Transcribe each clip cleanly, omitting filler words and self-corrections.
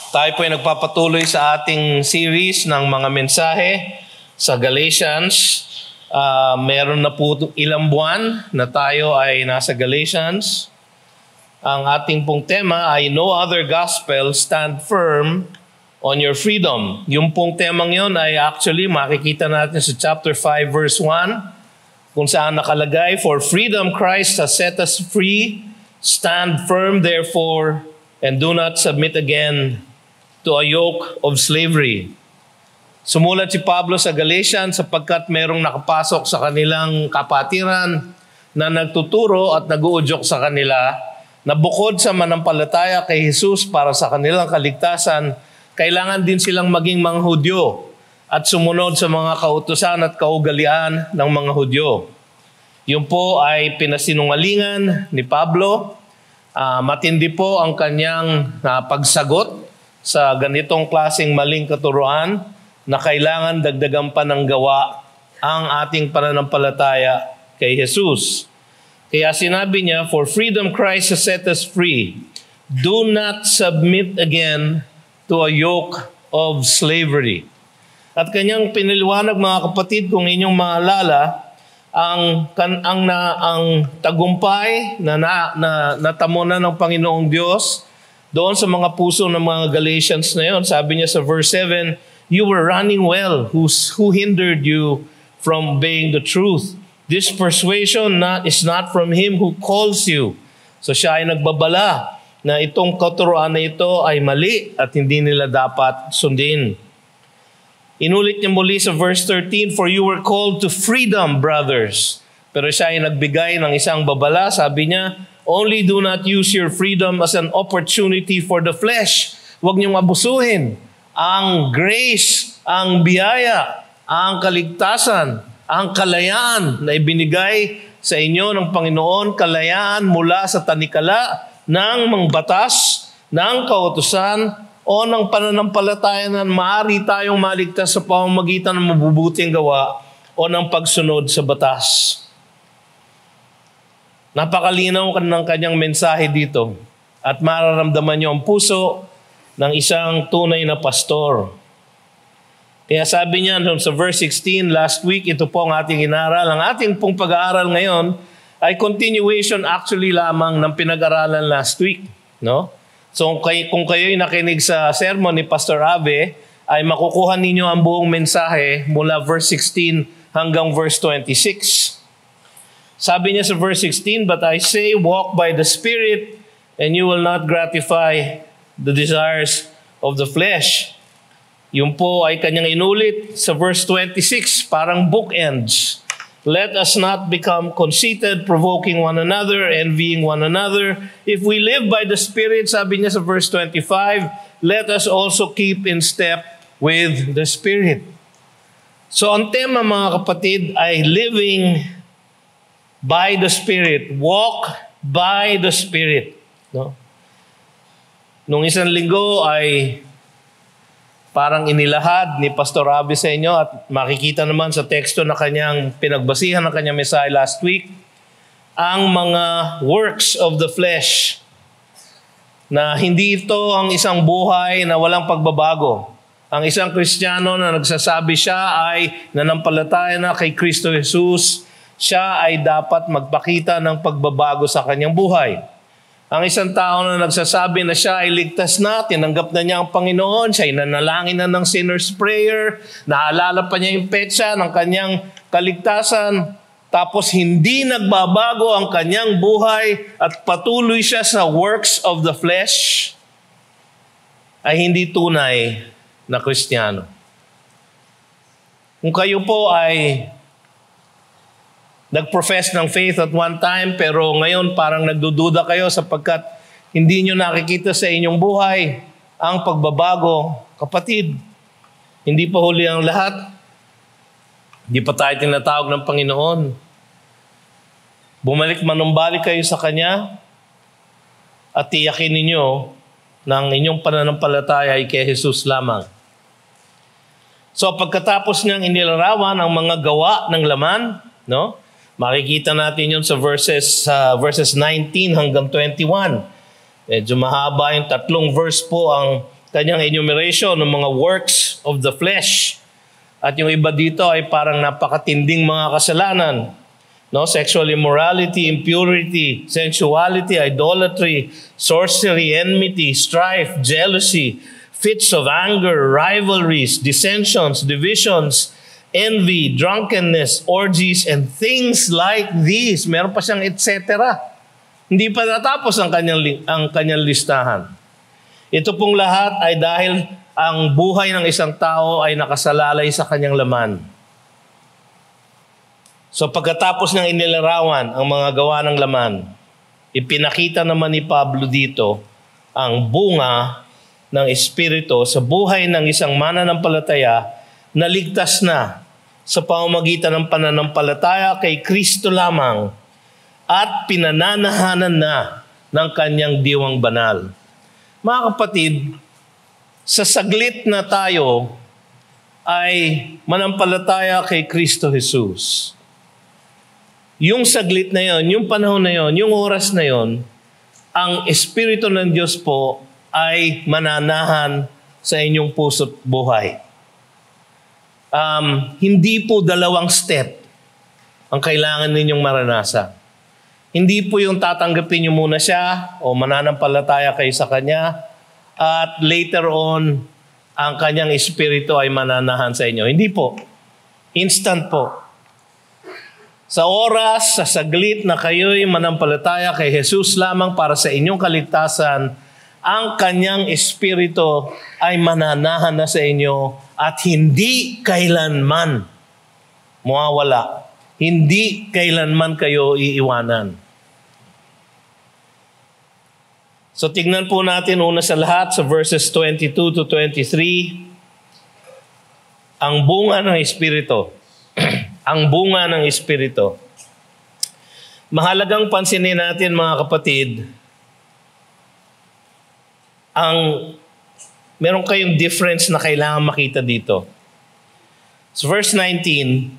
Tayo po ay nagpapatuloy sa ating series ng mga mensahe sa Galatians. Meron na po ilang buwan na tayo ay nasa Galatians. Ang ating pong tema ay No Other Gospel, Stand Firm on Your Freedom. Yung pong temang yun ay actually makikita natin sa chapter 5 verse 1 kung saan nakalagay, For freedom Christ has set us free. Stand firm therefore and do not submit again to a yoke of slavery. Sumulat si Pablo sa Galatians sapagkat merong nakapasok sa kanilang kapatiran na nagtuturo at nag-uudyok sa kanila na bukod sa manampalataya kay Jesus para sa kanilang kaligtasan, kailangan din silang maging mga Hudyo at sumunod sa mga kautusan at kaugalian ng mga Hudyo. Yun po ay pinasinungalingan ni Pablo. Matindi po ang kanyang pagsagot sa ganitong klaseng maling katuruan na kailangan dagdagan pa ng gawa ang ating pananampalataya kay Jesus. Kaya sinabi niya, For freedom Christ has set us free. Do not submit again to a yoke of slavery. At kanyang piniliwanag, mga kapatid, kung inyong maalala, ang tagumpay na natamo na ng Panginoong Diyos doon sa mga puso ng mga Galatians na yon. Sabi niya sa verse 7, You were running well. Who hindered you from obeying the truth? This persuasion is not from Him who calls you. So siya ay nagbabala na itong katuruan na ito ay mali at hindi nila dapat sundin. Inulit niya muli sa verse 13, For you were called to freedom, brothers. Pero siya ay nagbigay ng isang babala. Sabi niya, Only do not use your freedom as an opportunity for the flesh. Huwag niyong abusuhin ang grace, ang biyaya, ang kaligtasan, ang kalayaan na ibinigay sa inyo ng Panginoon, kalayaan mula sa tanikala ng mga batas, ng kautusan, o ng pananampalataya na maaari tayong maligtas sa pamamagitan ng mabubuting gawa o ng pagsunod sa batas. Napakalinaw ng kanyang mensahe dito at mararamdaman niyo ang puso ng isang tunay na pastor. Kaya sabi niya sa verse 16, last week, ito po ang ating inaral. Ang ating pong pag-aaral ngayon ay continuation actually lamang ng pinag-aralan last week. No? So kung kayo'y nakinig sa sermon ni Pastor Abe, ay makukuha ninyo ang buong mensahe mula verse 16 hanggang verse 26. Sabi niya sa verse 16, But I say, walk by the Spirit, and you will not gratify the desires of the flesh. Yun po ay kanyang inulit sa verse 26, parang bookends. Let us not become conceited, provoking one another, envying one another. If we live by the Spirit, sabi niya sa verse 25, let us also keep in step with the Spirit. So ang tema, mga kapatid, ay living by the Spirit. Walk by the Spirit. No? Nung isang linggo ay parang inilahad ni Pastor Abi sa inyo at makikita naman sa teksto na kanyang pinagbasihan ng kanyang mensahe last week, ang mga works of the flesh na hindi ito ang isang buhay na walang pagbabago. Ang isang Kristiyano na nagsasabi siya ay nanampalataya na kay Kristo Jesus, siya ay dapat magpakita ng pagbabago sa kanyang buhay. Ang isang tao na nagsasabi na siya ay ligtas na, tinanggap na niya ang Panginoon, siya ay nanalangin na ng sinner's prayer, naalala pa niya yung petsa ng kanyang kaligtasan, tapos hindi nagbabago ang kanyang buhay at patuloy siya sa works of the flesh, ay hindi tunay na Kristiyano. Kung kayo po ay nag-profess ng faith at one time, pero ngayon parang nagdududa kayo sapagkat hindi nyo nakikita sa inyong buhay ang pagbabago. Kapatid, hindi pa huli ang lahat. Hindi pa tayo tinatawag ng Panginoon. Manumbalik kayo sa Kanya at tiyakin ninyo na ang inyong pananampalataya ay kay Jesus lamang. So pagkatapos niyang inilarawan ang mga gawa ng laman, no? Makikita natin yun sa verses 19 hanggang 21. Medyo mahaba yung tatlong verse po ang kanyang enumeration ng mga works of the flesh. At yung iba dito ay parang napakatinding mga kasalanan. No? Sexual immorality, impurity, sensuality, idolatry, sorcery, enmity, strife, jealousy, fits of anger, rivalries, dissensions, divisions, envy, drunkenness, orgies, and things like these. Meron pa siyang etc. Hindi pa natapos ang kanyang listahan. Ito pong lahat ay dahil ang buhay ng isang tao ay nakasalalay sa kanyang laman. So pagkatapos ng inilarawan ang mga gawa ng laman, ipinakita naman ni Pablo dito ang bunga ng Espiritu sa buhay ng isang mananampalataya na ligtas na sa pamamagitan ng pananampalataya kay Kristo lamang at pinananahanan na ng kanyang diwang banal. Mga kapatid, sa saglit na tayo ay manampalataya kay Kristo Jesus. Yung saglit na yon, yung panahon na yon, yung oras na yon, ang Espiritu ng Diyos po ay mananahan sa inyong puso't buhay. Hindi po dalawang step ang kailangan ninyong maranasan. Hindi po yung tatanggapin nyo muna siya o mananampalataya kayo sa Kanya at later on, ang Kanyang Espiritu ay mananahan sa inyo. Hindi po. Instant po. Sa oras, sa saglit na kayo'y manampalataya kay Jesus lamang para sa inyong kaligtasan, ang Kanyang Espiritu ay mananahan na sa inyo at hindi kailanman mawawala. Hindi kailanman kayo iiwanan. So tignan po natin una sa lahat sa verses 22 to 23, ang bunga ng Espiritu. Ang bunga ng Espiritu. Mahalagang pansinin natin mga kapatid, meron kayong difference na kailangan makita dito. So verse 19,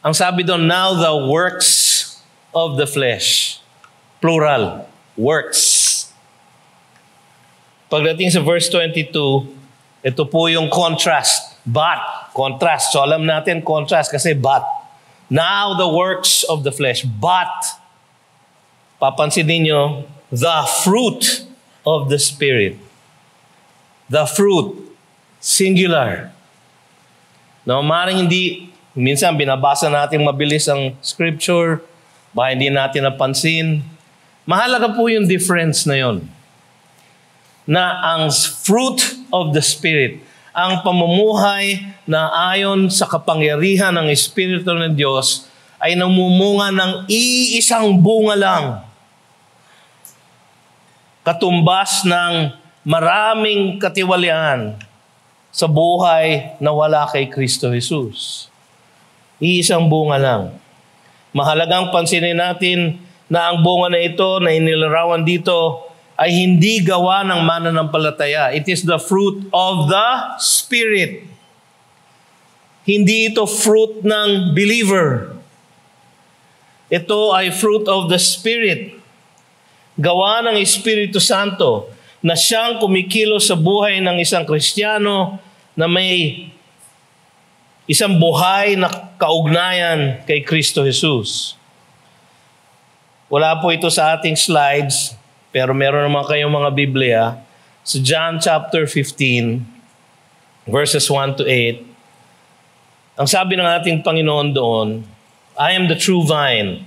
ang sabi doon, now the works of the flesh. Plural. Works. Pagdating sa verse 22, ito po yung contrast. But. Contrast. So alam natin contrast kasi but. Now the works of the flesh. But. Papansinin nyo, the fruit of the Spirit. The fruit. Singular. No, maaaring hindi, minsan binabasa natin mabilis ang scripture, baka hindi natin napansin. Mahalaga po yung difference na yon. Na ang fruit of the Spirit, ang pamumuhay na ayon sa kapangyarihan ng Espiritu ng Diyos ay namumunga ng iisang bunga lang. Katumbas ng maraming katiwalian sa buhay na wala kay Kristo Jesus. Iisang bunga lang. Mahalagang pansinin natin na ang bunga na ito na inilarawan dito ay hindi gawa ng mananampalataya. It is the fruit of the Spirit. Hindi ito fruit ng believer. Ito ay fruit of the Spirit. Gawa ng Espiritu Santo na siyang kumikilos sa buhay ng isang Kristiyano na may isang buhay na kaugnayan kay Kristo Jesus. Wala po ito sa ating slides, pero meron naman kayong mga Biblia. Sa John chapter 15, verses 1 to 8, ang sabi ng ating Panginoon doon, I am the true vine,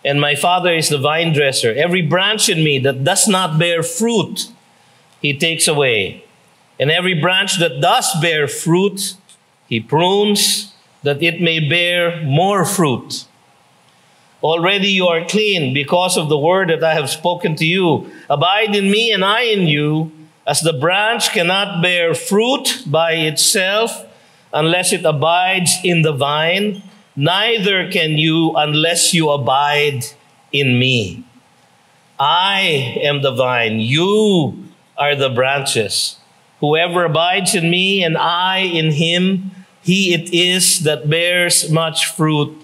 and my Father is the vine dresser. Every branch in me that does not bear fruit, He takes away. And every branch that does bear fruit, He prunes, that it may bear more fruit. Already you are clean because of the word that I have spoken to you. Abide in me and I in you, as the branch cannot bear fruit by itself unless it abides in the vine, neither can you unless you abide in me. I am the vine, you are the branches. Whoever abides in me and I in him, he it is that bears much fruit.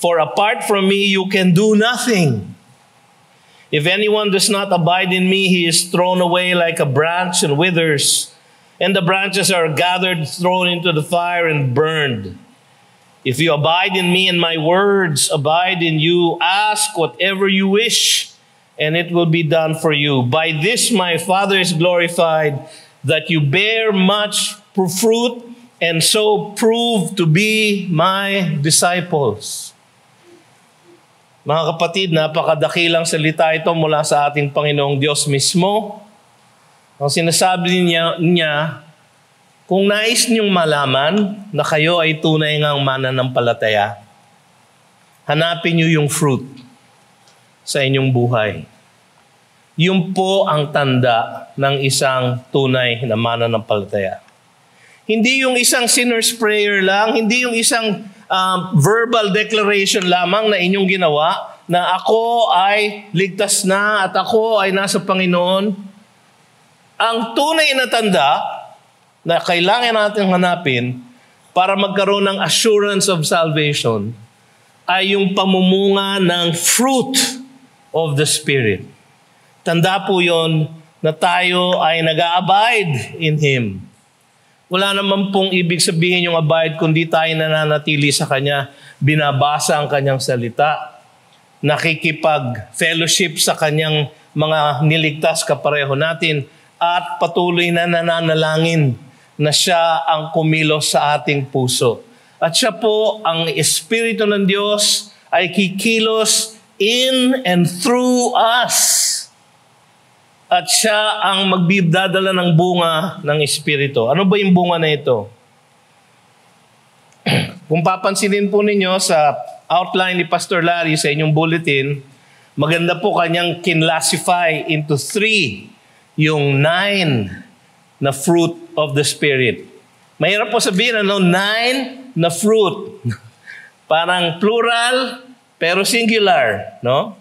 For apart from me, you can do nothing. If anyone does not abide in me, he is thrown away like a branch and withers, and the branches are gathered, thrown into the fire, and burned. If you abide in me and my words abide in you, ask whatever you wish, and it will be done for you. By this my Father is glorified, that you bear much fruit, and so prove to be my disciples. Mga kapatid, napakadakilang salita ito mula sa ating Panginoong Diyos mismo. Ang sinasabi niya, kung nais niyong malaman na kayo ay tunay ngang mananampalataya, hanapin niyo yung fruit sa inyong buhay. Yun po ang tanda ng isang tunay na mananampalataya. Hindi yung isang sinner's prayer lang, hindi yung isang verbal declaration lamang na inyong ginawa na ako ay ligtas na at ako ay nasa Panginoon. Ang tunay na tanda na kailangan natin hanapin para magkaroon ng assurance of salvation ay yung pamumunga ng fruit of the Spirit. Tanda po yon na tayo ay nag-a-abide in Him. Wala naman pong ibig sabihin yung abide kundi tayo nananatili sa Kanya, binabasa ang Kanyang salita, nakikipag-fellowship sa Kanyang mga niligtas kapareho natin, at patuloy na nananalangin na Siya ang kumilos sa ating puso. At Siya po, ang Espiritu ng Diyos, ay kikilos in and through us. At Siya ang magbibdadala ng bunga ng Espiritu. Ano ba yung bunga na ito? Kung papansinin po ninyo sa outline ni Pastor Larry sa inyong bulletin, maganda po kanyang kinlassify into 3 yung 9 na fruit of the Spirit. Mahirap po sabihin, 9 na fruit. Parang plural, pero singular, no?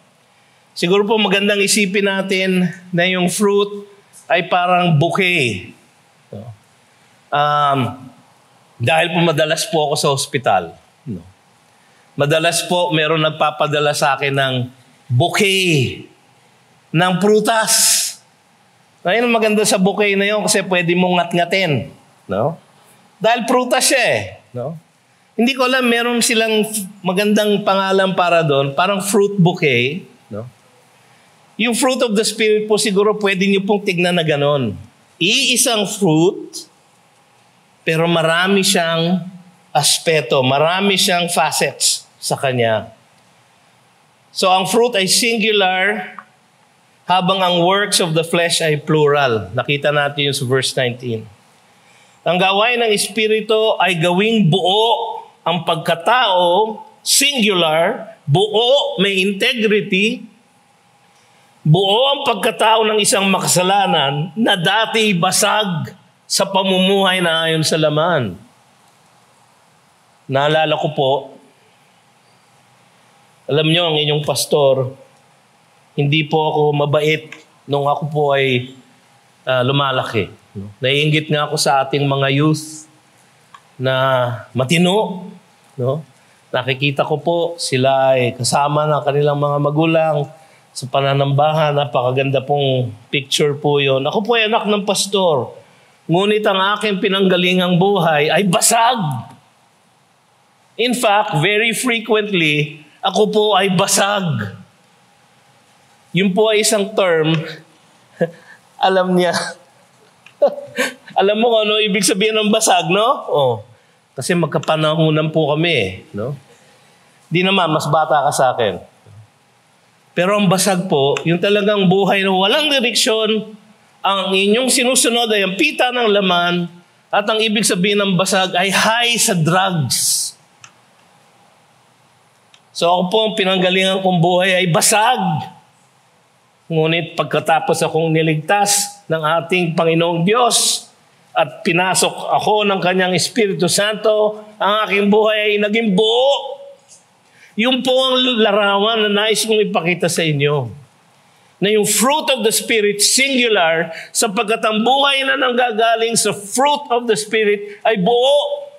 Siguro po magandang isipin natin na yung fruit ay parang bouquet. No? Dahil po madalas po ako sa ospital. No? Madalas po meron nagpapadala sa akin ng bouquet ng prutas. Ngayon maganda sa bouquet na yun kasi pwede mong ngat-ngatin. No? Dahil prutas siya eh. No? Hindi ko alam, meron silang magandang pangalan para doon, parang fruit bouquet. No? Yung fruit of the Spirit po siguro pwede niyo pong tignan na ganon. Iisang fruit, pero marami siyang aspeto, marami siyang facets sa kanya. So ang fruit ay singular, habang ang works of the flesh ay plural. Nakita natin yung sa verse 19. Ang gawain ng Espiritu ay gawing buo ang pagkatao, singular, buo, may integrity, buo ang pagkatao ng isang makasalanan na dati basag sa pamumuhay na ayon sa laman. Naalala ko po, alam nyo, ang inyong pastor, hindi po ako mabait nung ako po ay lumalaki. Naiinggit nga ako sa ating mga youth na matino. No? Nakikita ko po, sila ay kasama ng kanilang mga magulang sa pananambahan. Napakaganda pong picture po yon. Ako po ay anak ng pastor. Ngunit ang aking pinanggalingang buhay ay basag. In fact, very frequently, ako po ay basag. Yun po ay isang term, alam niya. Alam mo kung ano ibig sabihin ng basag, no? Oh, kasi magkapanahunan po kami, no? Di naman, mas bata ka sa akin. Pero ang basag po, yung talagang buhay na walang direksyon, ang inyong sinusunod ay ang pita ng laman, at ang ibig sabihin ng basag ay high sa drugs. So ako po, ang pinanggalingan kong buhay ay basag. Ngunit pagkatapos akong niligtas ng ating Panginoong Diyos at pinasok ako ng Kanyang Espiritu Santo, ang aking buhay ay naging buo. Yung po ang larawan na nais kong ipakita sa inyo. Na yung fruit of the Spirit, singular, sapagkat ang buhay na nanggagaling sa fruit of the Spirit ay buo.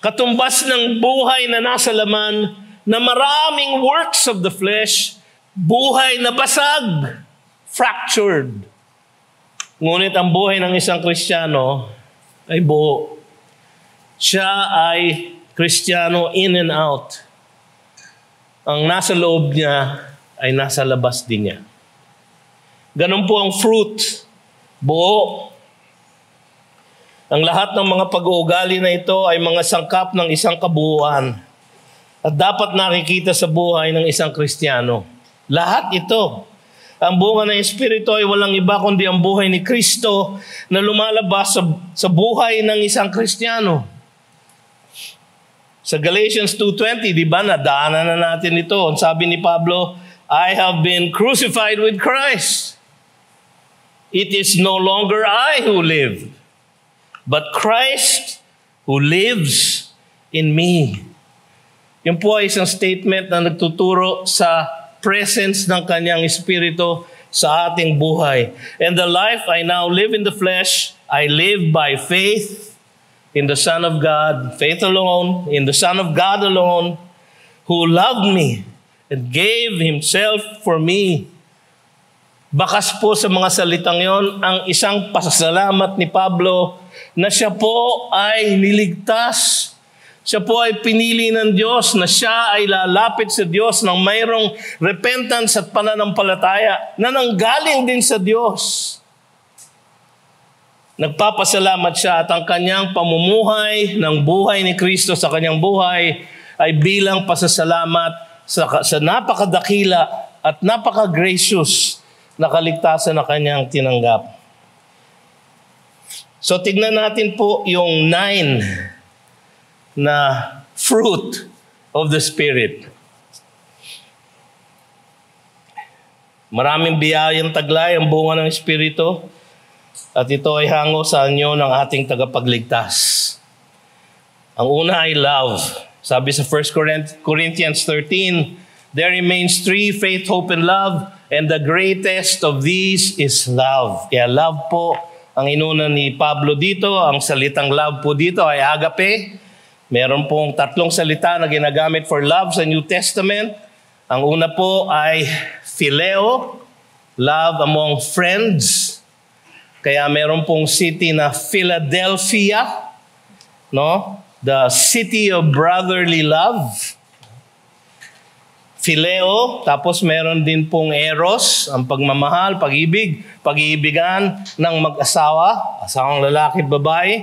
Katumbas ng buhay na nasa laman na maraming works of the flesh, Buhay na basag, fractured. Ngunit ang buhay ng isang Kristiyano ay buo. Siya ay Kristiyano in and out. Ang nasa loob niya ay nasa labas din niya. Ganun po ang fruit. Buo. Ang lahat ng mga pag-uugali na ito ay mga sangkap ng isang kabuuan at dapat nakikita sa buhay ng isang Kristiyano. Lahat ito. Ang bunga ng Espiritu ay walang iba kundi ang buhay ni Kristo na lumalabas sa buhay ng isang Kristiyano. Sa Galatians 2:20, di ba, nadaanan na natin ito. Ang sabi ni Pablo, I have been crucified with Christ. It is no longer I who live, but Christ who lives in me. Yun po ay isang statement na nagtuturo sa presence ng kanyang Espiritu sa ating buhay. And the life I now live in the flesh, I live by faith in the Son of God, faith alone, in the Son of God alone, who loved me and gave Himself for me. Bakas po sa mga salitang yon ang isang pasasalamat ni Pablo na siya po ay niligtas. Siya po ay pinili ng Diyos na siya ay lalapit sa Diyos ng mayroong repentance at pananampalataya na nanggaling din sa Diyos. Nagpapasalamat siya at ang kanyang pamumuhay ng buhay ni Kristo sa kanyang buhay ay bilang pasasalamat sa napakadakila at napaka-gracious na kaligtasan na kanyang tinanggap. So tignan natin po yung 9 na fruit of the Spirit. Maraming biyayang taglay ang bunga ng Espiritu at ito ay hango sa inyo ng ating tagapagligtas. Ang una ay love. Sabi sa 1 Corinthians 13, there remains 3, faith, hope, and love, and the greatest of these is love. Kaya love po ang inuna ni Pablo dito. Ang salitang love po dito ay agape. Meron pong 3 salita na ginagamit for love sa New Testament. Ang una po ay phileo, love among friends. Kaya meron pong city na Philadelphia, no? The city of brotherly love. Phileo, tapos meron din pong eros, ang pagmamahal, pag-ibig, pag-iibigan ng mag-asawa, asawang lalaki at babae.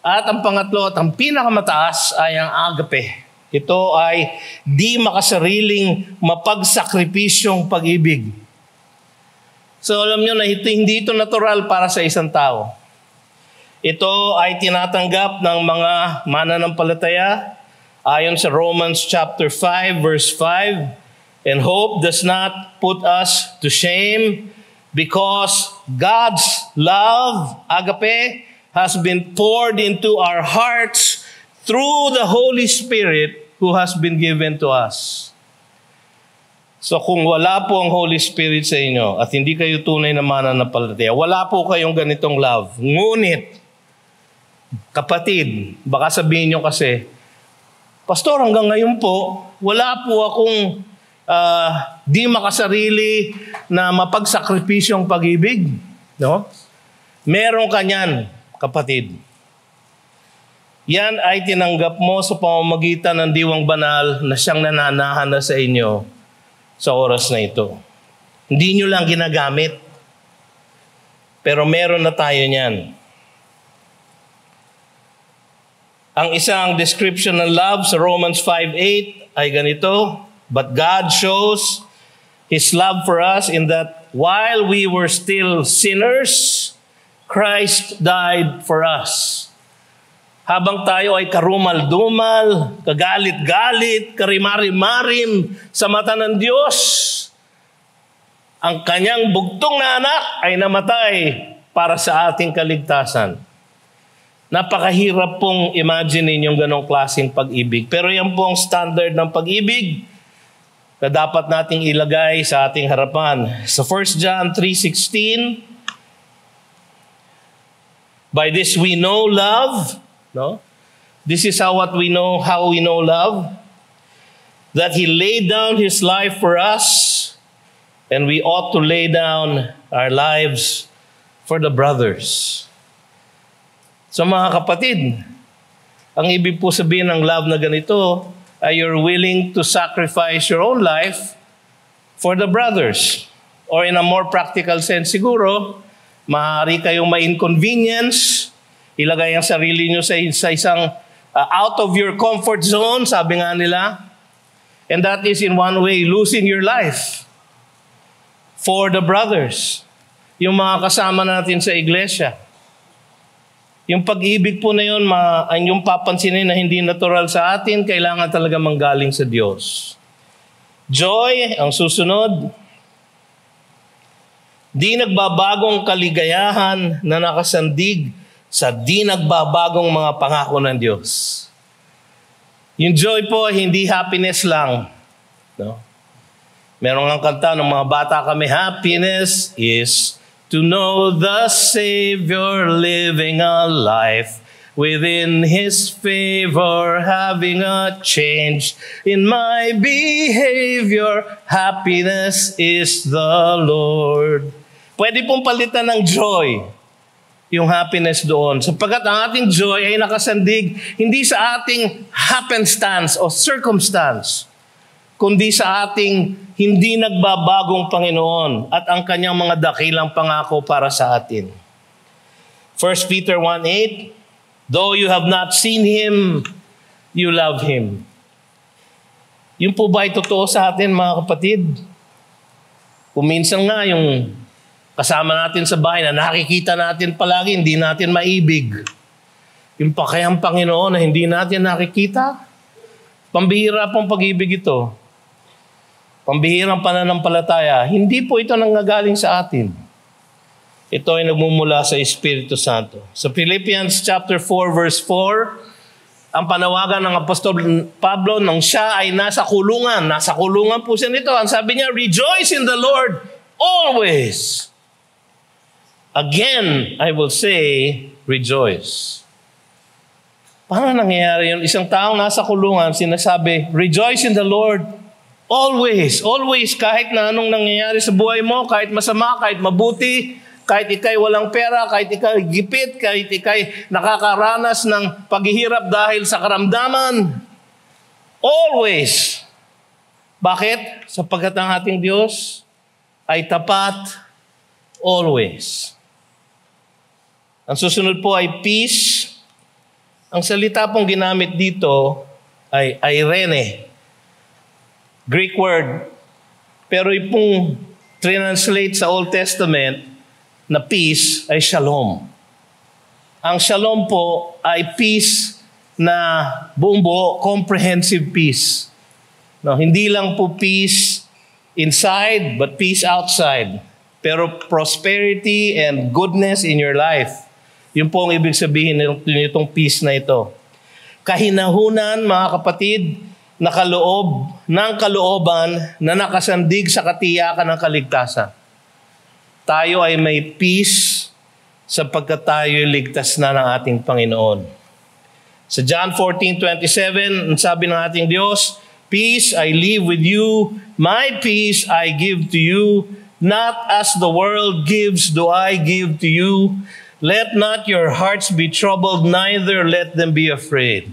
At ang pangatlo at ang pinakamataas ay ang agape. Ito ay di makasariling mapagsakripisyong pag-ibig. So alam nyo na hindi ito natural para sa isang tao. Ito ay tinatanggap ng mga mananampalataya ayon sa Romans chapter 5 verse 5. And hope does not put us to shame because God's love, agape, has been poured into our hearts through the Holy Spirit who has been given to us. So kung wala po ang Holy Spirit sa inyo at hindi kayo tunay na mananampalataya, wala po kayong ganitong love. Ngunit, kapatid, baka sabihin nyo kasi, Pastor, hanggang ngayon po, wala po akong di makasarili na mapagsakripisyong pag-ibig. No? Meron ka niyan, kapatid. Yan ay tinanggap mo sa pamamagitan ng diwang banal na siyang nananahan na sa inyo sa oras na ito. Hindi nyo lang ginagamit. Pero meron na tayo niyan. Ang isang description ng love sa Romans 5:8 ay ganito, but God shows His love for us in that while we were still sinners, Christ died for us. Habang tayo ay karumal-dumal, kagalit-galit, karimari-marim sa mata ng Diyos, ang kanyang bugtong na anak ay namatay para sa ating kaligtasan. Napakahirap pong imagine yung ganong klaseng pag-ibig. Pero yan po ang standard ng pag-ibig na dapat nating ilagay sa ating harapan. Sa 1 John 3:16, by this we know love, no? This is how we know love, that He laid down His life for us, And we ought to lay down our lives for the brothers. So mga kapatid, ang ibig po sabihin ng love na ganito ay you're willing to sacrifice your own life for the brothers. Or in a more practical sense siguro, maaari kayong ma-inconvenience, ilagay ang sarili nyo sa isang out of your comfort zone, sabi nga nila. And that is in one way losing your life for the brothers. Yung mga kasama natin sa iglesia. Yung pag-ibig po na yun, yung papansinin na hindi natural sa atin, kailangan talaga manggaling sa Diyos. Joy, ang susunod, di nagbabagong kaligayahan na nakasandig sa di nagbabagong mga pangako ng Diyos. Yung joy po, hindi happiness lang. No? Meron ng kanta ng mga bata kami, happiness is to know the Savior living a life within His favor, having a change in my behavior. Happiness is the Lord. Pwede pong palitan ng joy yung happiness doon. Sapagkat ang ating joy ay nakasandig hindi sa ating happenstance o circumstance, kundi sa ating hindi nagbabagong Panginoon at ang kanyang mga dakilang pangako para sa atin. 1 Peter 1:8, though you have not seen Him, you love Him. Yun po ba ay totoo sa atin, mga kapatid? Kung minsan nga yung kasama natin sa bahay na nakikita natin palagi, hindi natin maibig. Yung pakayang Panginoon na hindi natin nakikita, pambihira pong pag-ibig ito. Pambihirang pananampalataya, hindi po ito nanggagaling sa atin. Ito ay nagmumula sa Espiritu Santo. Sa Philippians chapter 4 verse 4, ang panawagan ng Apostol Pablo nang siya ay nasa kulungan. Nasa kulungan po siya nito. Ang sabi niya, rejoice in the Lord always. Again, I will say, rejoice. Paano nangyayari yun? Isang taong nasa kulungan, sinasabi, rejoice in the Lord always. Always, kahit na anong nangyayari sa buhay mo, kahit masama, kahit mabuti, kahit ikay walang pera, kahit ikay gipit, kahit ikay nakakaranas ng paghihirap dahil sa karamdaman. Always. Bakit? Sapagkat ang ating Diyos ay tapat always. Ang susunod po ay peace. Ang salita pong ginamit dito ay irene. Greek word. Pero ipong translate sa Old Testament na peace ay shalom. Ang shalom po ay peace na buong buo, comprehensive peace. No, hindi lang po peace inside, but peace outside. Pero prosperity and goodness in your life. Yun po ang ibig sabihin nitong peace na ito. Kahinahunan, mga kapatid, na kaloob ng kalooban na nakasandig sa katiyakan ng kaligtasan. Tayo ay may peace sapagkat tayo ligtas na ng ating Panginoon. Sa John 14:27, sabi ng ating Diyos, peace I leave with you, my peace I give to you, not as the world gives do I give to you. Let not your hearts be troubled, neither let them be afraid.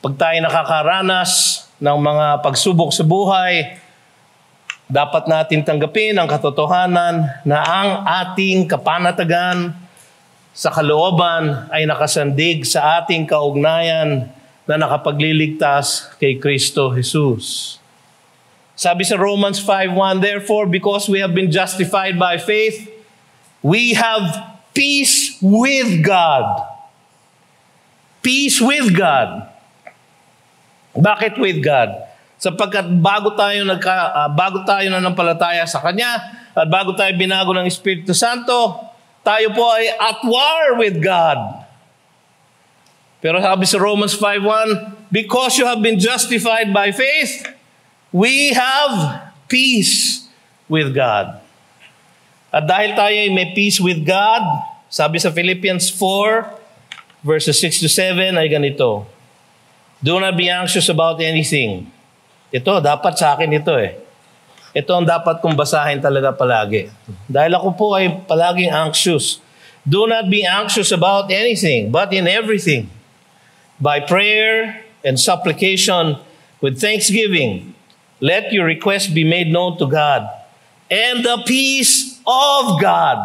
Pag tayo nakakaranas ng mga pagsubok sa buhay, dapat natin tanggapin ang katotohanan na ang ating kapanatagan sa kalooban ay nakasandig sa ating kaugnayan na nakapagliligtas kay Kristo Jesus. Sabi sa Romans 5:1, therefore, because we have been justified by faith, we have peace with God. Peace with God. Bakit with God? Sapagkat bago tayo nanampalataya sa Kanya at bago tayo binago ng Espiritu Santo, tayo po ay at war with God. Pero sabi sa Romans 5:1, because you have been justified by faith, we have peace with God. At dahil tayo ay may peace with God, sabi sa Philippians 4, verses 6-7 ay ganito, do not be anxious about anything. Ito, dapat sa akin ito eh. Ito ang dapat kong basahin talaga palagi. Dahil ako po ay palaging anxious. Do not be anxious about anything, but in everything, by prayer and supplication with thanksgiving, let your requests be made known to God. And the peace of God,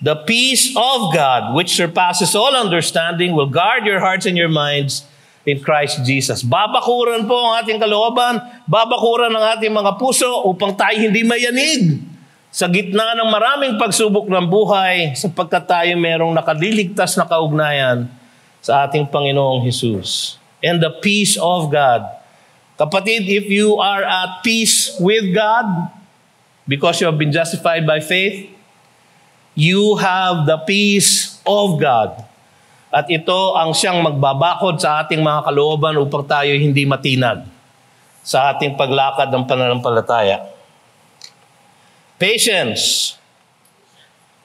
the peace of God, which surpasses all understanding, will guard your hearts and your minds in Christ Jesus. Babakuran po ang ating kalooban, babakuran ang ating mga puso upang tayo hindi mayanig sa gitna ng maraming pagsubok ng buhay sapagkat tayo merong nakaliligtas na kaugnayan sa ating Panginoong Hesus. And the peace of God. Kapatid, if you are at peace with God because you have been justified by faith, you have the peace of God. At ito ang siyang magbabakod sa ating mga kalooban upang tayo hindi matinag sa ating paglakad ng pananampalataya. Patience.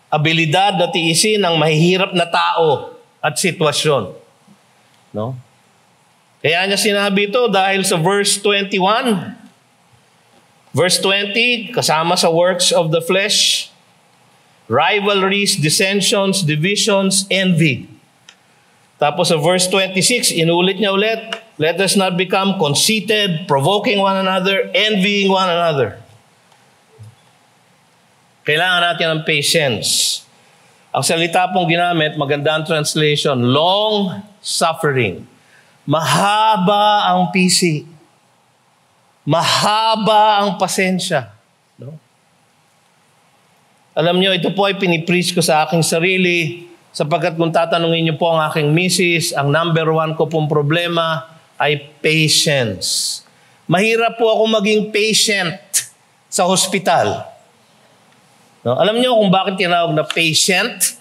Abilidad na tiisin ang mahihirap na tao at sitwasyon. No? Kaya niya sinabi ito dahil sa verse 21. Verse 20, kasama sa works of the flesh, rivalries, dissensions, divisions, envy. Tapos sa verse 26, inulit niya ulit, let us not become conceited, provoking one another, envying one another. Kailangan natin ng patience. Ang salita pong ginamit, magandang translation, long suffering. Mahaba ang pisi. Mahaba ang pasensya. No? Alam niyo, ito po ay pinipreach ko sa aking sarili sapagkat kung tatanungin niyo po ang aking misis, ang number one ko pong problema ay patience. Mahirap po ako maging patient sa hospital. No? Alam niyo kung bakit tinawag na patient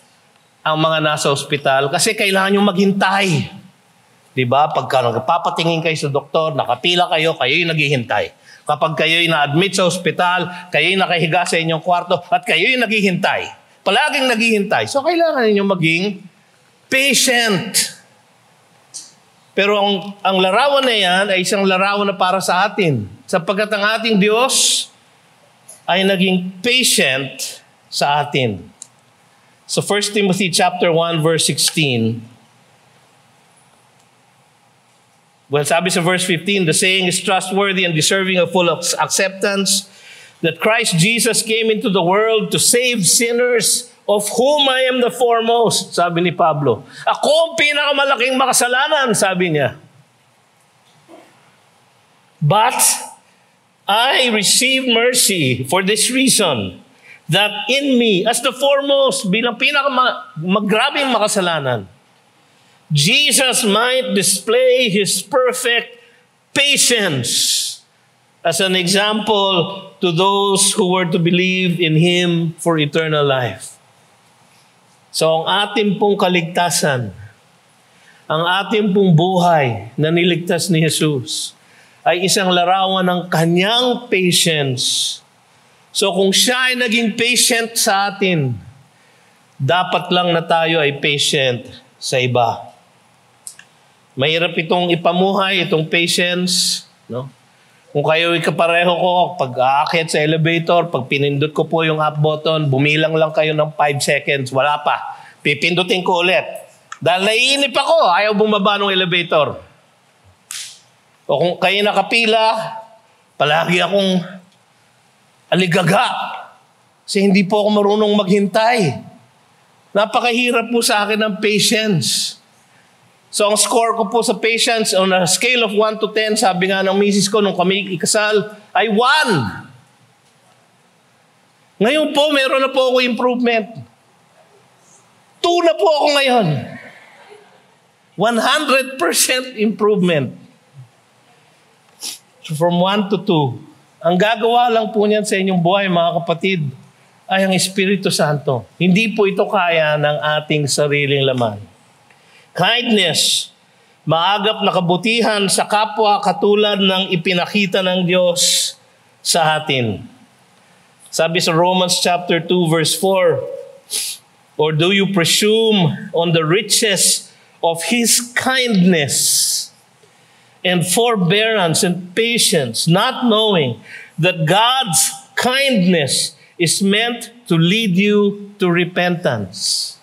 ang mga nasa hospital? Kasi kailangan nyo maghintay. Diba? Pagka nagpapatingin kayo sa doktor, nakapila kayo, kayo'y naghihintay. Kapag kayo'y na-admit sa hospital, kayo'y nakahiga sa inyong kwarto, at kayo'y naghihintay. Palaging naghihintay. So, kailangan ninyo maging patient. Pero ang larawan na yan ay isang larawan na para sa atin. Sapagkat ang ating Diyos ay naging patient sa atin. So 1 Timothy chapter 1 verse 16. Well, sabi sa verse 15, the saying is trustworthy and deserving of full acceptance that Christ Jesus came into the world to save sinners, of whom I am the foremost, sabi ni Pablo. Ako ang pinakamalaking makasalanan, sabi niya. But I received mercy for this reason, that in me, as the foremost, bilang pinakamagrabing makasalanan, Jesus might display His perfect patience as an example to those who were to believe in Him for eternal life. So ang ating pong kaligtasan, ang ating pong buhay na niligtas ni Jesus, ay isang larawan ng kanyang patience. So kung siya ay naging patient sa atin, dapat lang na tayo ay patient sa iba. Mahirap itong ipamuhay, itong patience. No? Kung kayo ikapareho ko, pag aakyat sa elevator, pag pinindot ko po yung up button, bumilang lang kayo ng 5 seconds, wala pa. Pipindutin ko ulit. Dahil naiinip ako, ayaw bumaba ng elevator. O kung kayo nakapila, palagi akong aligaga. Kasi hindi po ako marunong maghintay. Napakahirap po sa akin ng patience. So ang score ko po sa patience on a scale of 1 to 10, sabi nga ng misis ko nung kami ikasal, ay 1. Ngayon po, meron na po ako improvement. 2 na po ako ngayon. 100% improvement. So from 1 to 2. Ang gagawa lang po niyan sa inyong buhay, mga kapatid, ay ang Espiritu Santo. Hindi po ito kaya ng ating sariling laman. Kindness, maagap na kabutihan sa kapwa katulad ng ipinakita ng Diyos sa atin. Sabi sa Romans chapter 2 verse 4, or do you presume on the riches of His kindness and forbearance and patience, not knowing that God's kindness is meant to lead you to repentance.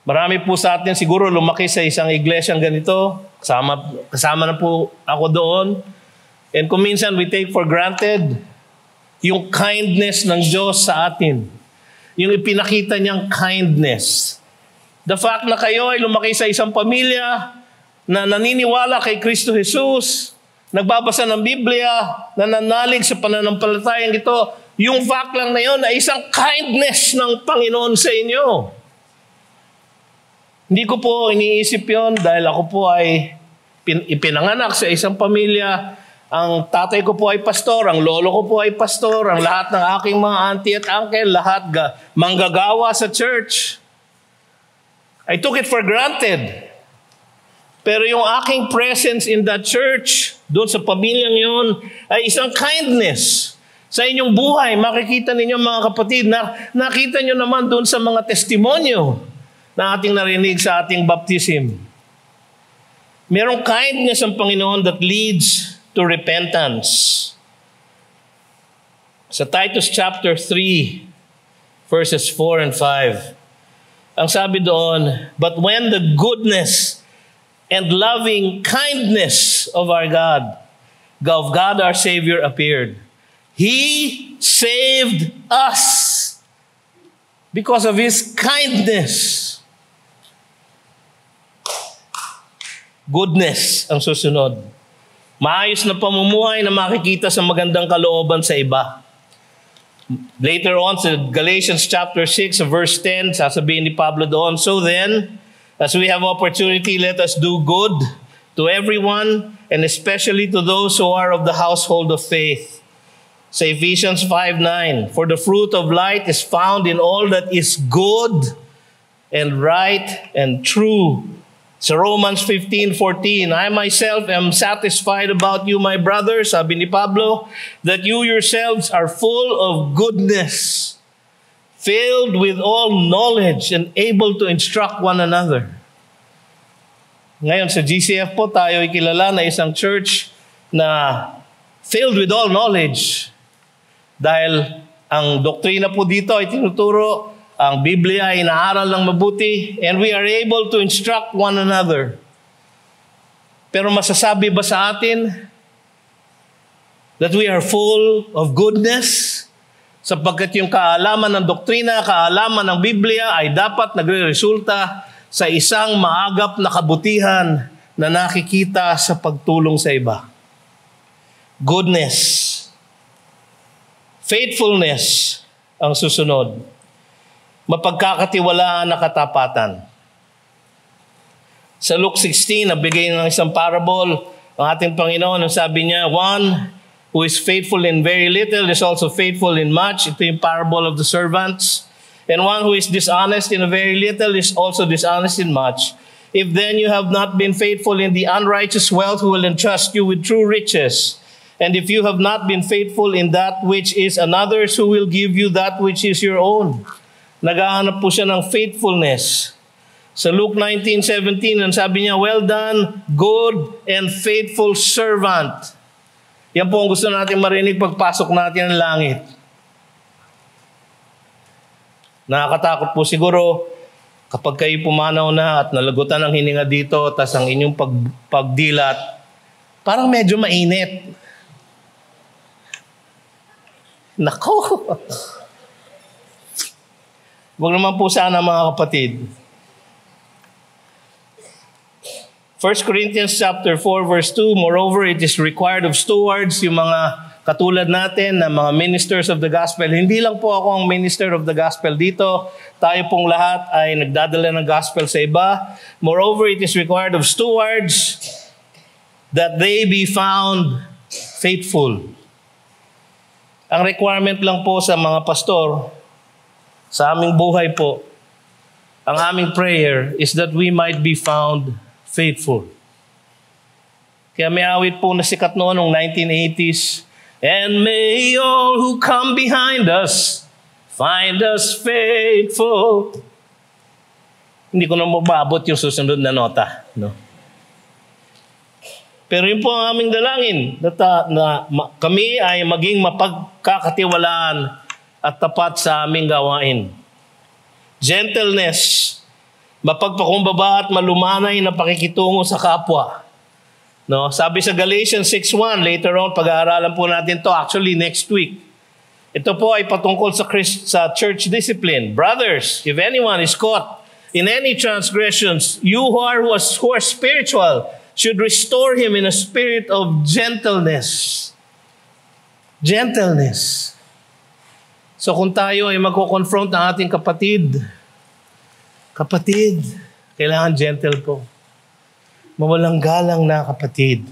Marami po sa atin siguro lumaki sa isang iglesyang ganito. Kasama na po ako doon. And kung minsan we take for granted yung kindness ng Diyos sa atin. Yung ipinakita niyang kindness. The fact na kayo ay lumaki sa isang pamilya na naniniwala kay Kristo Jesus, nagbabasa ng Biblia, nananalig sa pananampalatayang ito, yung fact lang na yun ay isang kindness ng Panginoon sa inyo. Hindi ko po iniisip yon dahil ako po ay ipinanganak sa isang pamilya. Ang tatay ko po ay pastor, ang lolo ko po ay pastor, ang lahat ng aking mga auntie at uncle, lahat manggagawa sa church. I took it for granted. Pero yung aking presence in that church, doon sa pamilyang yun, ay isang kindness. Sa inyong buhay, makikita ninyo mga kapatid, nakita nyo naman doon sa mga testimonyo na ating narinig sa ating baptism. Merong kindness ang Panginoon that leads to repentance. Sa Titus chapter 3, verses 4 and 5, ang sabi doon, "But when the goodness and loving kindness of our God our Savior appeared, He saved us because of His kindness." Goodness ang susunod. Maayos na pamumuhay na makikita sa magandang kalooban sa iba. Later on sa Galatians chapter 6 verse 10, sasabihin ni Pablo doon, "So then, as we have opportunity, let us do good to everyone, and especially to those who are of the household of faith." Sa Ephesians 5:9, "For the fruit of light is found in all that is good and right and true." Sa Romans 15:14, "I myself am satisfied about you, my brothers," sabi ni Pablo, "that you yourselves are full of goodness, filled with all knowledge, and able to instruct one another." Ngayon sa GCF po, tayo ay kilala na isang church na filled with all knowledge. Dahil ang doktrina po dito ay tinuturo, ang Biblia ay inaaral ng mabuti, and we are able to instruct one another. Pero masasabi ba sa atin that we are full of goodness? Sapagkat yung kaalaman ng doktrina, kaalaman ng Biblia ay dapat nagre-resulta sa isang maagap na kabutihan na nakikita sa pagtulong sa iba. Goodness. Faithfulness ang susunod. Mapagkakatiwalaan na katapatan. Sa Luke 16, nabigay ng isang parable ang ating Panginoon. Ang sabi niya, "One who is faithful in very little is also faithful in much." Ito yung parable of the servants. "And one who is dishonest in a very little is also dishonest in much. If then you have not been faithful in the unrighteous wealth, who will entrust you with true riches? And if you have not been faithful in that which is another's, who will give you that which is your own?" Naghahanap po siya ng faithfulness. Sa Luke 19:17, ang sabi niya, "Well done, good and faithful servant." Yan po ang gusto natin marinig pagpasok natin ng langit. Nakakatakot po siguro kapag kayo pumanaw na at nalagutan ang hininga dito, tas ang inyong pagdilat, parang medyo mainit. Nako! Huwag naman po sana mga kapatid. 1 Corinthians chapter 4 verse 2, "Moreover, it is required of stewards," yung mga katulad natin na mga ministers of the gospel. Hindi lang po ako ang minister of the gospel dito. Tayo pong lahat ay nagdadala ng gospel sa iba. "Moreover, it is required of stewards that they be found faithful." Ang requirement lang po sa mga pastor, sa aming buhay po, ang aming prayer is that we might be found faithful. Kaya may awit po na sikat noon noong 1980s, "And may all who come behind us find us faithful." Hindi ko na mababot yung susunod na nota. No? Pero yun po ang aming dalangin, na kami ay maging mapagkakatiwalaan at tapat sa aming gawain. Gentleness, mapagpakumbaba at malumanay na pakikitungo sa kapwa. No? Sabi sa Galatians 6:1, later on, pag-aaralan po natin to actually next week. Ito po ay patungkol sa church discipline. Brothers, if anyone is caught in any transgressions, you who are spiritual should restore him in a spirit of gentleness. Gentleness. So kung tayo ay magko-confront ng ating kapatid, kailangan gentle po. Mawalang galang na kapatid.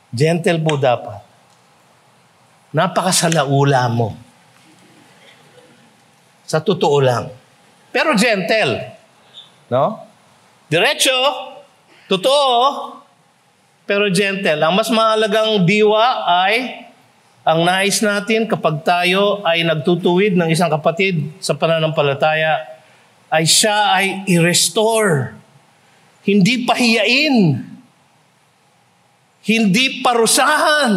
Gentle po dapat. Napakasalaula mo. Sa totoo lang. Pero gentle. No? Diretso, totoo, pero gentle. Ang mas mahalagang diwa ay ang nais natin kapag tayo ay nagtutuwid ng isang kapatid sa pananampalataya ay siya ay i-restore. Hindi pahiyain. Hindi parusahan.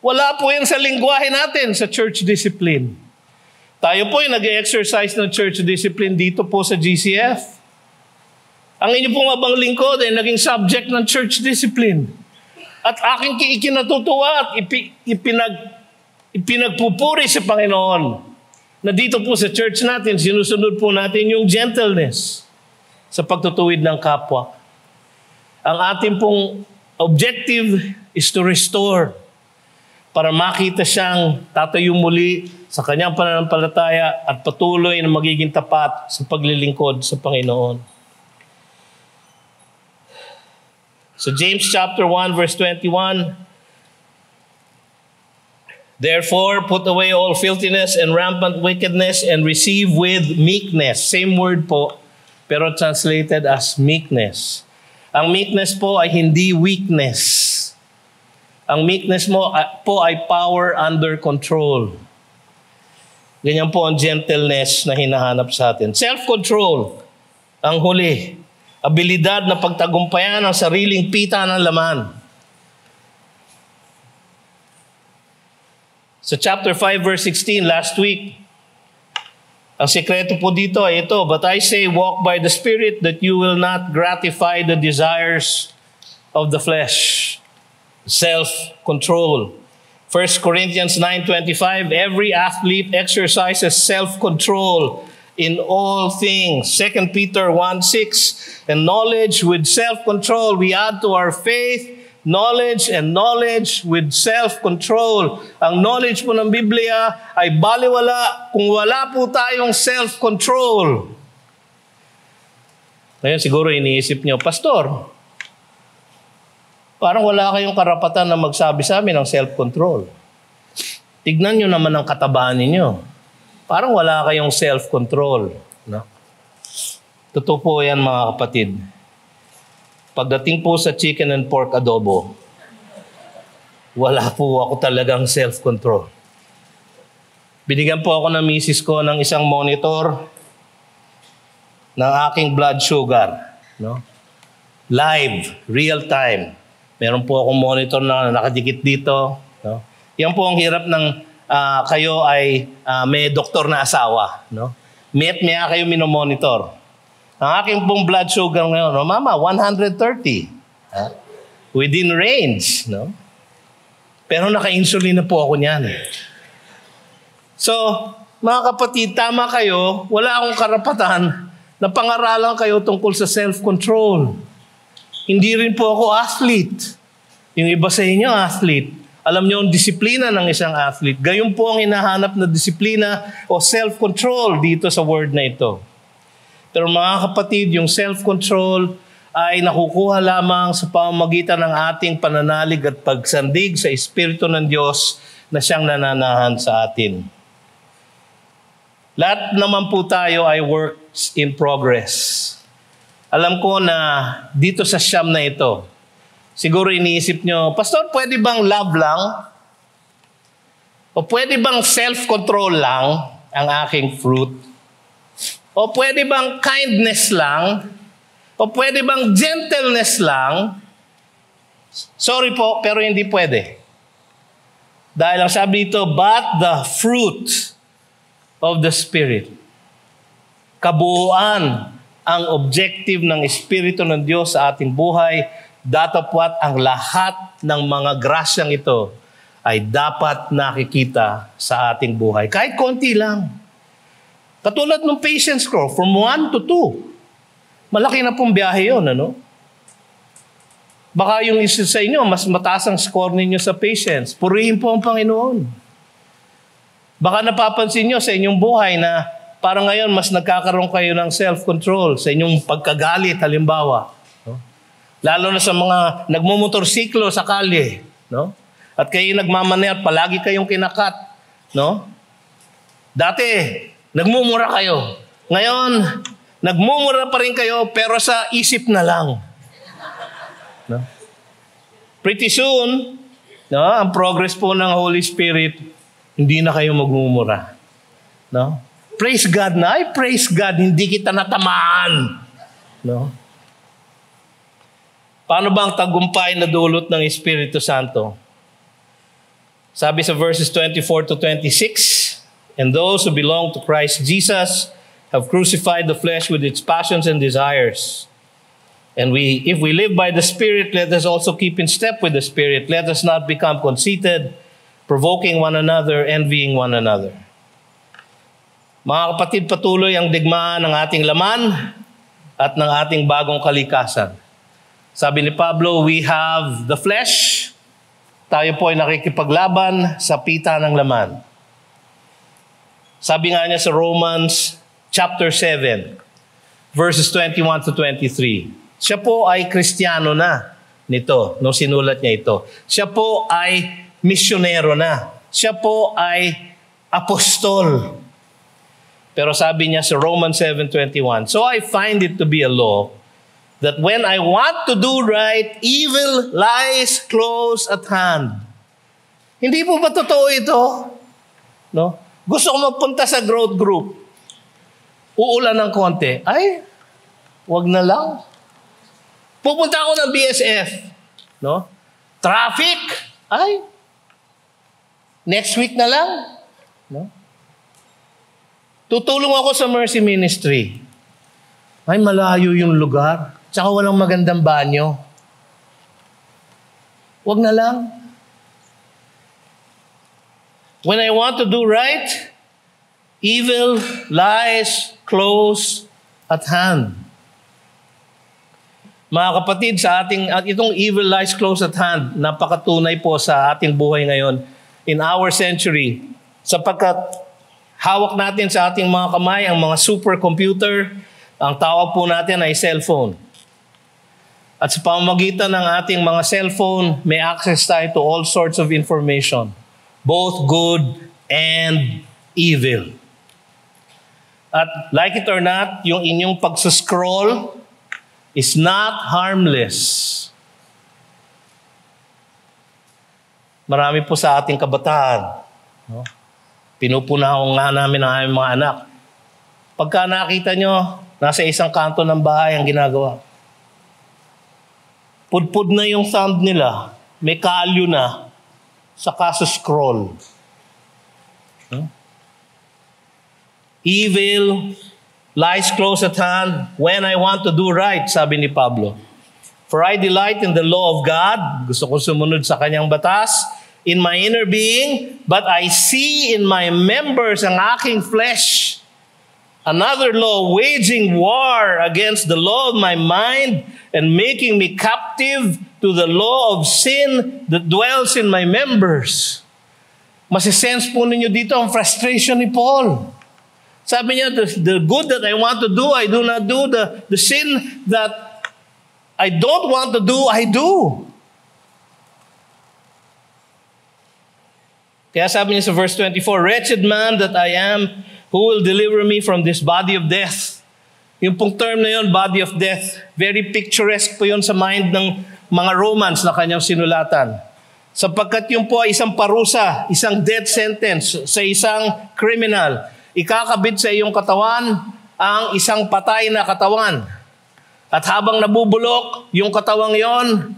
Wala po yan sa lingwahe natin sa church discipline. Tayo po ay nag-exercise ng church discipline dito po sa GCF. Ang inyo pong abang lingkod ay naging subject ng church discipline. At aking ikinatutuwa at ipinagpupuri sa Panginoon na dito po sa church natin, sinusunod po natin yung gentleness sa pagtutuwid ng kapwa. Ang ating pong objective is to restore para makita siyang tatayo muli sa kanyang pananampalataya at patuloy na magiging tapat sa paglilingkod sa Panginoon. So James chapter 1 verse 21, therefore put away all filthiness and rampant wickedness and receive with meekness. Same word po, pero translated as meekness. Ang meekness po ay hindi weakness. Ang meekness mo po ay power under control. Ganyan po ang gentleness na hinahanap sa atin. Self-control, ang huli. Abilidad na pagtagumpayan ang sariling pita ng laman. Sa chapter 5 verse 16 last week, ang sekreto po dito ay ito, but I say walk by the Spirit that you will not gratify the desires of the flesh. Self-control. 1 Corinthians 9:25, every athlete exercises self-control in all things. 2 Peter 1:6, and knowledge with self-control we add to our faith, knowledge and knowledge with self-control. Ang knowledge po ng Biblia ay baliwala kung wala po tayong self-control. Ngayon siguro iniisip niyo, Pastor, parang wala kayong karapatan na magsabi sa amin ng self-control. Tignan niyo naman ang katabaan ninyo. Parang wala kayong self-control. No? Totoo po yan mga kapatid. Pagdating po sa chicken and pork adobo, wala po ako talagang self-control. Binigyan po ako ng misis ko ng isang monitor ng aking blood sugar. No? Live, real time. Meron po akong monitor na nakadikit dito. No? Yan po ang hirap ng kayo ay may doktor na asawa. No? Maya kayo minomonitor. Ang aking pong blood sugar ngayon, no, Mama, 130. Within range. No? Pero naka-insulin na po ako niyan. So, mga kapatid, tama kayo, wala akong karapatan na pangaralan kayo tungkol sa self-control. Hindi rin po ako athlete. Yung iba sa inyo, athlete. Alam niyo ang disiplina ng isang athlete. Gayon po ang hinahanap na disiplina o self-control dito sa word na ito. Pero mga kapatid, yung self-control ay nakukuha lamang sa pamamagitan ng ating pananalig at pagsandig sa Espiritu ng Diyos na siyang nananahan sa atin. Lahat naman po tayo ay works in progress. Alam ko na dito sa siyam na ito, siguro iniisip nyo, Pastor, pwede bang love lang? O pwede bang self-control lang ang aking fruit? O pwede bang kindness lang? O pwede bang gentleness lang? Sorry po, pero hindi pwede. Dahil ang sabi dito, but the fruit of the Spirit. Kabuuan ang objective ng Espiritu ng Diyos sa ating buhay. Datapwat ang lahat ng mga grasyang ito ay dapat nakikita sa ating buhay. Kahit konti lang. Katulad ng patience scroll, from 1 to 2. Malaki na pong biyahe yun, ano? Baka yung isa sa inyo, mas mataas ang score ninyo sa patience. Purihin po ang Panginoon. Baka napapansin nyo sa inyong buhay na parang ngayon mas nagkakaroon kayo ng self-control sa inyong pagkagalit, halimbawa. No? Lalo na sa mga nagmumotorsiklo sa kalye. No? At kayo nagmamanehat, palagi kayong kinakat. No? Dati, nagmumura kayo. Ngayon, nagmumura pa rin kayo pero sa isip na lang. No? Pretty soon, no, ang progress po ng Holy Spirit, hindi na kayo magmumura. No? Praise God na. Ay, praise God, hindi kita natamaan. No? Paano ba ang tagumpay na dulot ng Espiritu Santo? Sabi sa verses 24 to 26, and those who belong to Christ Jesus have crucified the flesh with its passions and desires. And if we live by the Spirit, let us also keep in step with the Spirit. Let us not become conceited, provoking one another, envying one another. Mga kapatid, patuloy ang digmaan ng ating laman at ng ating bagong kalikasan. Sabi ni Pablo, we have the flesh. Tayo po ay nakikipaglaban sa pita ng laman. Sabi nga niya sa Romans chapter 7, verses 21 to 23. Siya po ay Kristiyano na nito, nung sinulat niya ito. Siya po ay misyonero na. Siya po ay apostol. Pero sabi niya sa Romans 7:21, so I find it to be a law that when I want to do right, evil lies close at hand. Hindi po ba totoo ito? No? Gusto ko magpunta sa growth group. Uulan ng konti. Ay, wag na lang. Pupunta ako ng BSF. No? Traffic. Ay, next week na lang. No? Tutulong ako sa Mercy Ministry. Ay, malayo yung lugar. Tsaka walang magandang banyo. Wag na lang. When I want to do right, evil lies close at hand. Mga kapatid, itong evil lies close at hand, napakatunay po sa ating buhay ngayon in our century. Sapagkat hawak natin sa ating mga kamay ang mga supercomputer, ang tawag po natin ay cellphone. At sa pamamagitan ng ating mga cellphone, may access tayo to all sorts of information, both good and evil. At like it or not, yung inyong pagsuscroll is not harmless. Marami po sa ating kabataan. No? Pinupunaw nga namin ang aming mga anak. Pagka nakita nyo, nasa isang kanto ng bahay ang ginagawa. Pudpud na yung sound nila. May kalyo na sa kaso-scroll. No? Evil lies close at hand when I want to do right, sabi ni Pablo. For I delight in the law of God. Gusto ko sumunod sa kanyang batas in my inner being, but I see in my members ang aking flesh another law waging war against the law of my mind and making me captive to the law of sin that dwells in my members. Masisense po ninyo dito ang frustration ni Paul. Sabi niya, the good that I want to do, I do not do. The sin that I don't want to do, I do. Kaya sabi niya sa verse 24, wretched man that I am, who will deliver me from this body of death? Yung pong term na yun, body of death, very picturesque po yun sa mind ng mga Romans na kanyang sinulatan. Sapagkat yun po ay isang parusa, isang death sentence sa isang criminal. Ikakabit sa iyong katawan ang isang patay na katawan. At habang nabubulok yung katawang yon,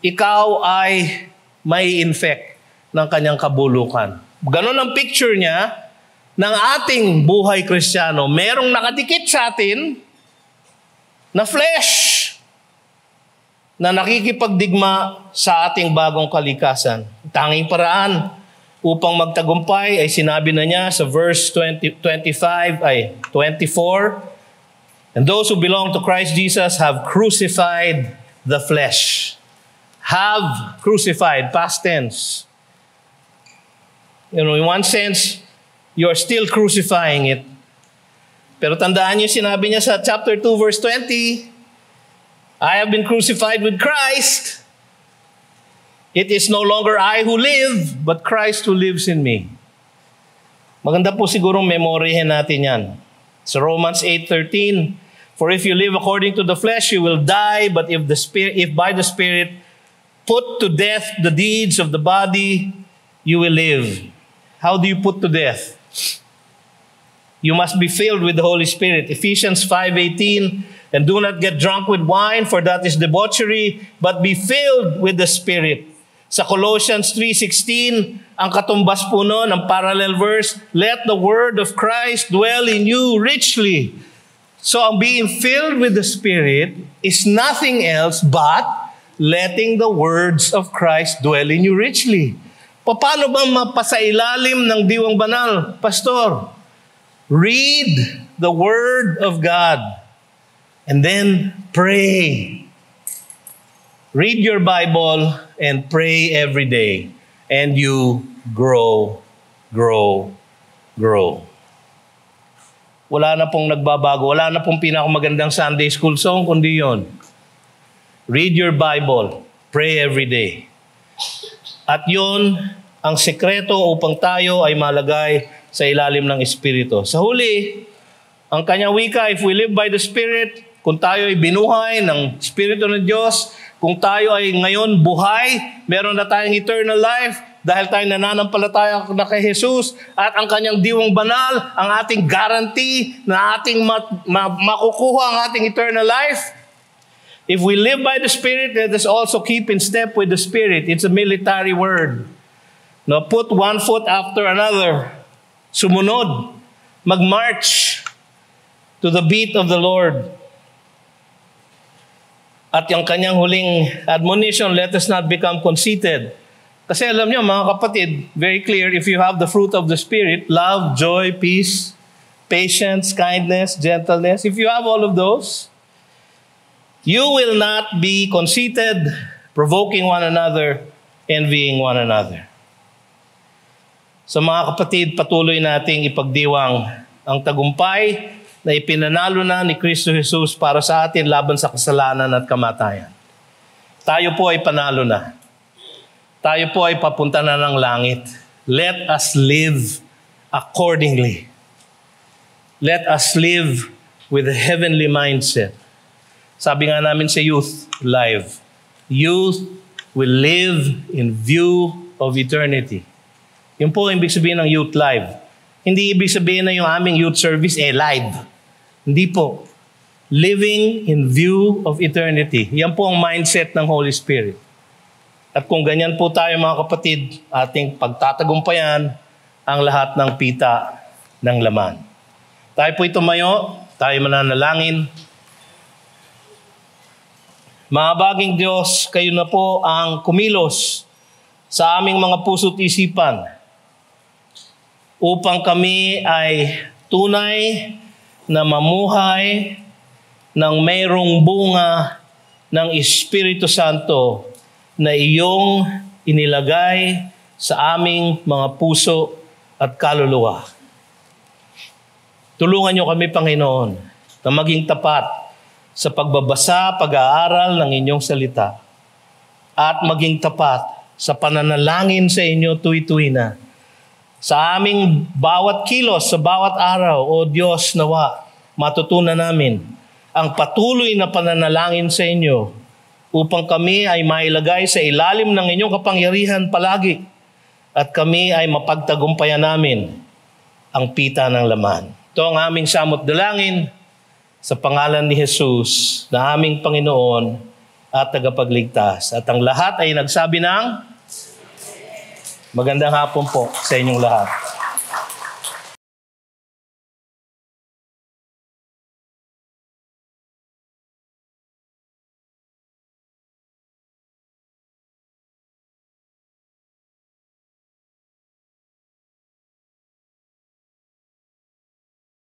ikaw ay may infect ng kanyang kabulukan. Ganon ang picture niya ng ating buhay Kristiyano. Merong nakadikit sa atin na flesh na nakikipagdigma sa ating bagong kalikasan. Tanging paraan upang magtagumpay ay sinabi na niya sa verse 24, and those who belong to Christ Jesus have crucified the flesh. Have crucified, past tense. In one sense, you're still crucifying it. Pero tandaan niyo, sinabi niya sa chapter 2, verse 20, I have been crucified with Christ. It is no longer I who live, but Christ who lives in me. Maganda po sigurong memoryahin natin yan. Sa Romans 8:13, for if you live according to the flesh, you will die, but if by the Spirit put to death the deeds of the body, you will live. How do you put to death? You must be filled with the Holy Spirit. Ephesians 5:18, and do not get drunk with wine, for that is debauchery, but be filled with the Spirit. Sa Colossians 3:16, ang katumbas po noon, ang parallel verse, let the word of Christ dwell in you richly. So ang being filled with the Spirit is nothing else but letting the words of Christ dwell in you richly. Paano ba mapasailalim ng diwang banal, Pastor? Read the Word of God and then pray. Read your Bible and pray every day, and you grow. Wala na pong nagbabago. Wala na pong pinakamagandang Sunday school song, kundi yon. Read your Bible. Pray every day. At yon ang sekreto upang tayo ay malagay sa ilalim ng Espiritu. Sa huli, ang kanyang wika, if we live by the Spirit, kung tayo ay binuhay ng Espiritu ng Diyos, kung tayo ay ngayon buhay, meron na tayong eternal life, dahil tayo nananampalataya na kay Jesus, at ang kanyang diwang banal, ang ating guarantee na ating makukuha ang ating eternal life. If we live by the Spirit, let us also keep in step with the Spirit. It's a military word. No, put one foot after another. Sumunod. Mag-march to the beat of the Lord. At yung kanyang huling admonition, let us not become conceited. Kasi alam niyo, mga kapatid, very clear, if you have the fruit of the Spirit, love, joy, peace, patience, kindness, gentleness, if you have all of those, you will not be conceited, provoking one another, envying one another. So mga kapatid, patuloy nating ipagdiwang ang tagumpay na ipinanalo na ni Kristo Jesus para sa atin laban sa kasalanan at kamatayan. Tayo po ay panalo na. Tayo po ay papunta na ng langit. Let us live accordingly. Let us live with a heavenly mindset. Sabi nga namin sa Youth Live, youth will live in view of eternity. Yun po ang ibig sabihin ng Youth Live. Hindi ibig sabihin na yung aming youth service live. Hindi po. Living in view of eternity. Yan po ang mindset ng Holy Spirit. At kung ganyan po tayo mga kapatid, ating pagtatagumpayan ang lahat ng pita ng laman. Tayo po tumayo, tayo mananalangin. Mahabaging Diyos, kayo na po ang kumilos sa aming mga puso't isipan upang kami ay tunay na mamuhay ng mayroong bunga ng Espiritu Santo na iyong inilagay sa aming mga puso at kaluluwa. Tulungan niyo kami, Panginoon, na maging tapat sa pagbabasa, pag-aaral ng inyong salita at maging tapat sa pananalangin sa inyo tuwi-tuwi na. Sa aming bawat kilos, sa bawat araw, O Diyos, nawa, matutunan namin ang patuloy na pananalangin sa inyo upang kami ay mailagay sa ilalim ng inyong kapangyarihan palagi at kami ay mapagtagumpayan namin ang pita ng laman. Ito ang aming samot dalangin sa pangalan ni Jesus na aming Panginoon at tagapagligtas. At ang lahat ay nagsabi ng magandang hapon po sa inyong lahat.